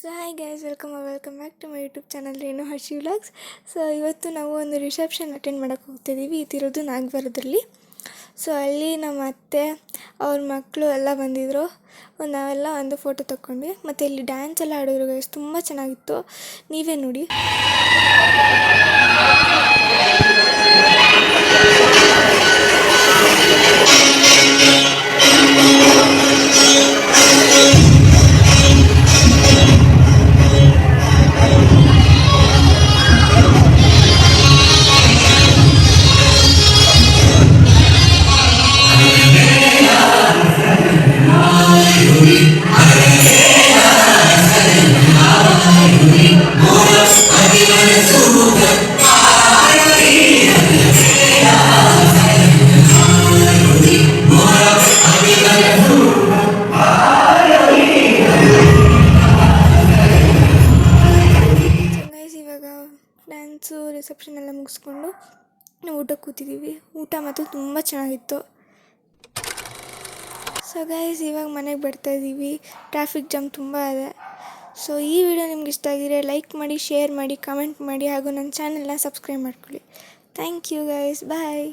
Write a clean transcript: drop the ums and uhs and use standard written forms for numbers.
So hi guys, welcome back to my YouTube channel Renu Harshi vlogs. So ಇವತ್ತು ನಾವು ಒಂದು reception attend ಮಾಡೋಕ್ಕೆ ಹೋಗ್ತಿದ್ದೀವಿ. ಇದಿರೋದು ನಾಗವಾರದಲ್ಲಿ. So ಅಲ್ಲಿ ನಮ್ಮ ಅತ್ತೆ ಅವ್ರ ಮಕ್ಕಳು ಎಲ್ಲ ಬಂದಿದ್ದರು. ನಾವೆಲ್ಲ ಒಂದು ಫೋಟೋ ತಗೊಂಡ್ವಿ. ಮತ್ತು ಇಲ್ಲಿ ಡ್ಯಾನ್ಸ್ ಎಲ್ಲ ಆಡಿದ್ರು ಗೈಸ್, ತುಂಬ ಚೆನ್ನಾಗಿತ್ತು. ನೀವೇ ನೋಡಿ. ಇವಾಗ ಡ್ಯಾನ್ಸು ರಿಸೆಪ್ಷನ್ ಎಲ್ಲ ಮುಗಿಸ್ಕೊಂಡು ನಾವು ಊಟಕ್ಕೆ ಕೂತಿದ್ದೀವಿ. ಊಟ ಮಾತ್ರ ತುಂಬ ಚೆನ್ನಾಗಿತ್ತು. ಸೊ ಗೈಸ್, ಇವಾಗ ಮನೆಗೆ ಬರ್ತಾಯಿದ್ದೀವಿ. ಟ್ರಾಫಿಕ್ ಜಾಮ್ ತುಂಬ ಇದೆ. ಸೊ ಈ ವಿಡಿಯೋ ನಿಮ್ಗೆ ಇಷ್ಟ ಆಗಿದ್ರೆ ಲೈಕ್ ಮಾಡಿ, ಶೇರ್ ಮಾಡಿ, ಕಮೆಂಟ್ ಮಾಡಿ, ಹಾಗೂ ನನ್ನ ಚಾನೆಲ್ನ ಸಬ್ಸ್ಕ್ರೈಬ್ ಮಾಡ್ಕೊಳ್ಳಿ. Thank you guys, bye.